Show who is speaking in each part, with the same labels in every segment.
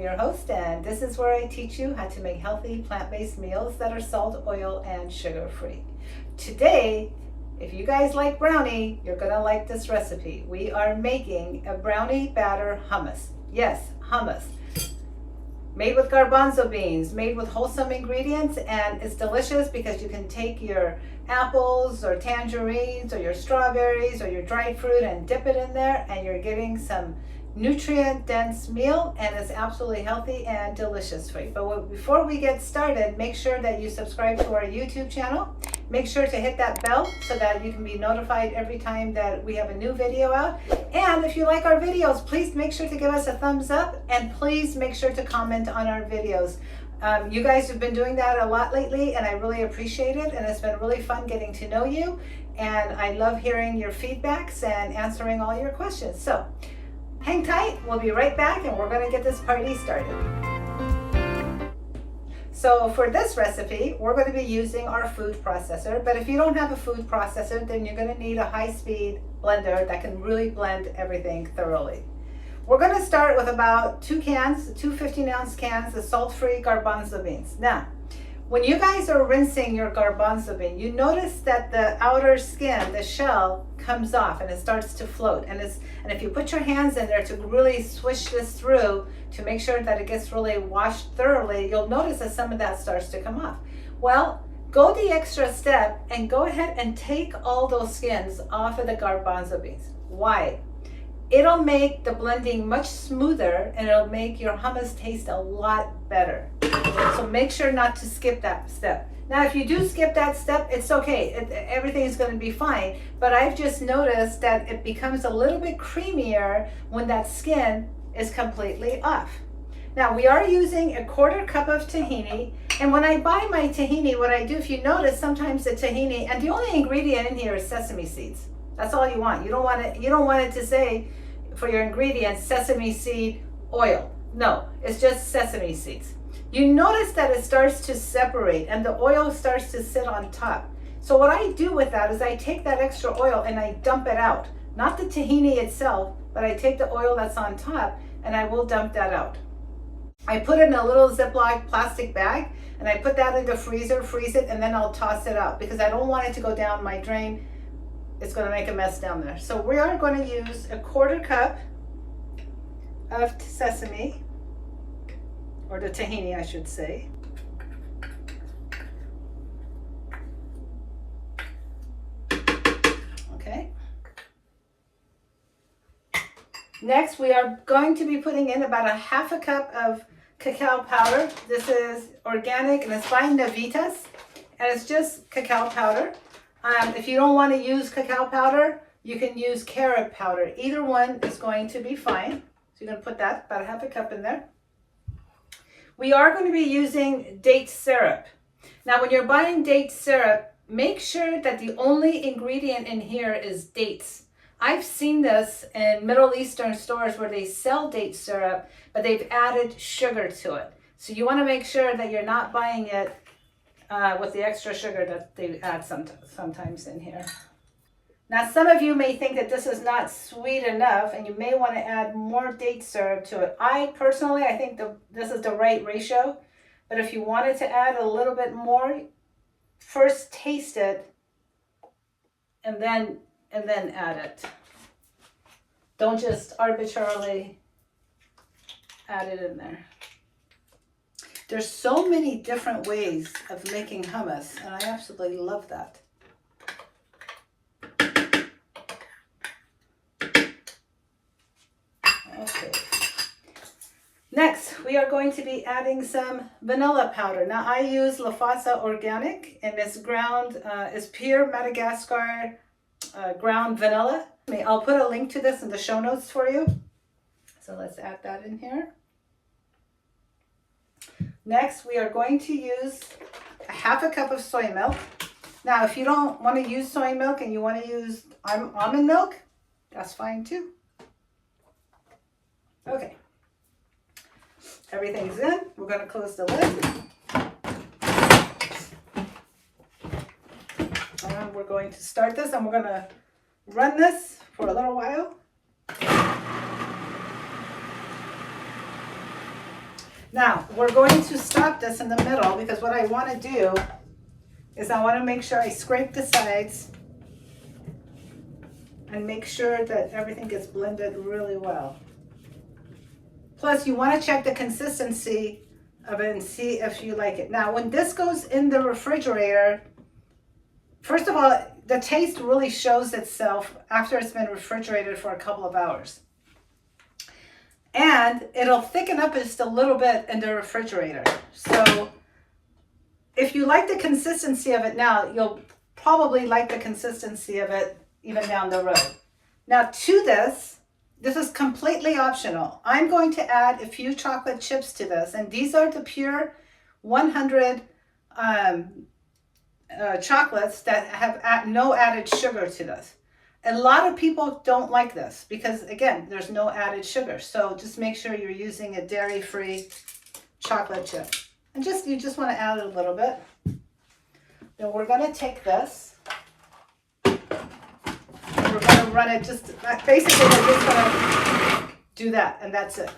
Speaker 1: I'm your host, and this is where I teach you how to make healthy plant-based meals that are salt, oil, and sugar-free. Today, if you guys like brownie, you're gonna like this recipe. We are making a brownie batter hummus. Yes, hummus. Made with garbanzo beans, made with wholesome ingredients, and it's delicious because you can take your apples or tangerines or your strawberries or your dried fruit and dip it in there, and you're getting some nutrient dense meal, and it's absolutely healthy and delicious for you. But before we get started, make sure that you subscribe to our YouTube channel. Make sure to hit that bell so that you can be notified every time that we have a new video out. And if you like our videos, please make sure to give us a thumbs up, and please make sure to comment on our videos. You guys have been doing that a lot lately, and I really appreciate it, and it's been really fun getting to know you, and I love hearing your feedbacks and answering all your questions. So hang tight, we'll be right back, and we're going to get this party started. So for this recipe, we're going to be using our food processor, but if you don't have a food processor, then you're going to need a high-speed blender that can really blend everything thoroughly. We're going to start with about two 15-ounce cans of salt-free garbanzo beans. Now, when you guys are rinsing your garbanzo bean, you notice that the outer skin, the shell, comes off and it starts to float. And if you put your hands in there to really swish this through to make sure that it gets really washed thoroughly, you'll notice that some of that starts to come off. Well, go the extra step and go ahead and take all those skins off of the garbanzo beans. Why? It'll make the blending much smoother, and it'll make your hummus taste a lot better. So make sure not to skip that step. Now, if you do skip that step, it's okay. Everything is going to be fine. But I've just noticed that it becomes a little bit creamier when that skin is completely off. Now, we are using a 1/4 cup of tahini. And when I buy my tahini, what I do, if you notice, sometimes the tahini, and the only ingredient in here is sesame seeds. That's all you want. You don't want it to say for your ingredients sesame seed oil. No, it's just sesame seeds. You notice that it starts to separate and the oil starts to sit on top. So what I do with that is I take that extra oil and I dump it out. Not the tahini itself, but I take the oil that's on top and I will dump that out. I put it in a little Ziploc plastic bag and I put that in the freezer, freeze it, and then I'll toss it out because I don't want it to go down my drain. It's going to make a mess down there. So we are going to use a 1/4 cup of sesame, or the tahini, I should say. Okay. Next, we are going to be putting in about a 1/2 cup of cacao powder. This is organic and it's by Navitas, and it's just cacao powder. If you don't want to use cacao powder, you can use carob powder. Either one is going to be fine. So you're going to put that, about a 1/2 cup in there. We are going to be using date syrup. Now, when you're buying date syrup, make sure that the only ingredient in here is dates. I've seen this in Middle Eastern stores where they sell date syrup, but they've added sugar to it. So you want to make sure that you're not buying it with the extra sugar that they add sometimes in here. Now, some of you may think that this is not sweet enough and you may want to add more date syrup to it. I think this is the right ratio, but if you wanted to add a little bit more, first taste it and then add it. Don't just arbitrarily add it in there. There's so many different ways of making hummus, and I absolutely love that. Okay. Next, we are going to be adding some vanilla powder. Now, I use Lafasa Organic, and it's it's pure Madagascar ground vanilla. I'll put a link to this in the show notes for you. So let's add that in here. Next, we are going to use a 1/2 cup of soy milk. Now, if you don't want to use soy milk and you want to use almond milk, that's fine too. Okay. Everything's in. We're going to close the lid. And we're going to start this, and we're going to run this for a little while. Now, we're going to stop this in the middle because what I want to do is I want to make sure I scrape the sides and make sure that everything gets blended really well. Plus, you want to check the consistency of it and see if you like it. Now, when this goes in the refrigerator, first of all, the taste really shows itself after it's been refrigerated for a couple of hours. And it'll thicken up just a little bit in the refrigerator. So if you like the consistency of it now, you'll probably like the consistency of it even down the road. Now to this is completely optional. I'm going to add a few chocolate chips to this, and these are the pure 100 chocolates that have no added sugar to this. A lot of people don't like this because, again, there's no added sugar. So just make sure you're using a dairy-free chocolate chip. And you just want to add it a little bit. Then we're going to take this. And we're going to run it basically we're just going to do that, and that's it.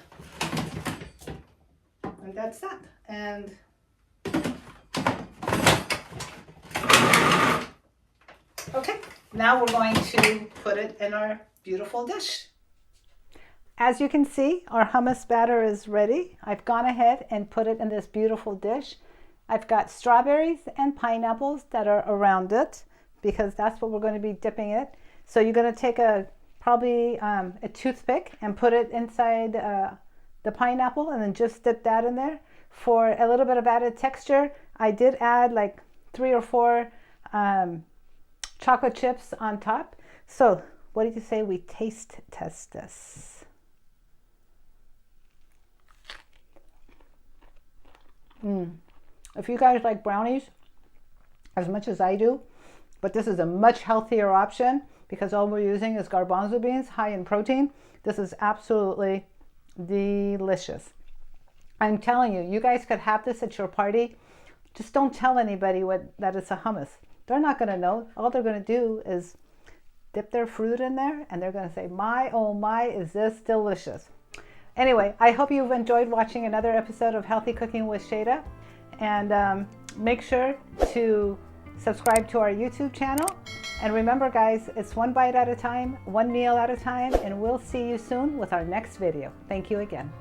Speaker 1: And that's that. And okay. Now we're going to put it in our beautiful dish. As you can see, our hummus batter is ready. I've gone ahead and put it in this beautiful dish. I've got strawberries and pineapples that are around it because that's what we're going to be dipping it. So you're going to take probably a toothpick and put it inside the pineapple and then just dip that in there. For a little bit of added texture, I did add like 3 or 4 chocolate chips on top. So what did you say we taste test this? If you guys like brownies as much as I do, but this is a much healthier option because all we're using is garbanzo beans, high in protein. This is absolutely delicious. I'm telling you, you guys could have this at your party. Just don't tell anybody that it's a hummus. They're not going to know. All they're going to do is dip their fruit in there and they're going to say, my, oh my, is this delicious. Anyway, I hope you've enjoyed watching another episode of Healthy Cooking with Shayda. And make sure to subscribe to our YouTube channel. And remember, guys, it's one bite at a time, one meal at a time, and we'll see you soon with our next video. Thank you again.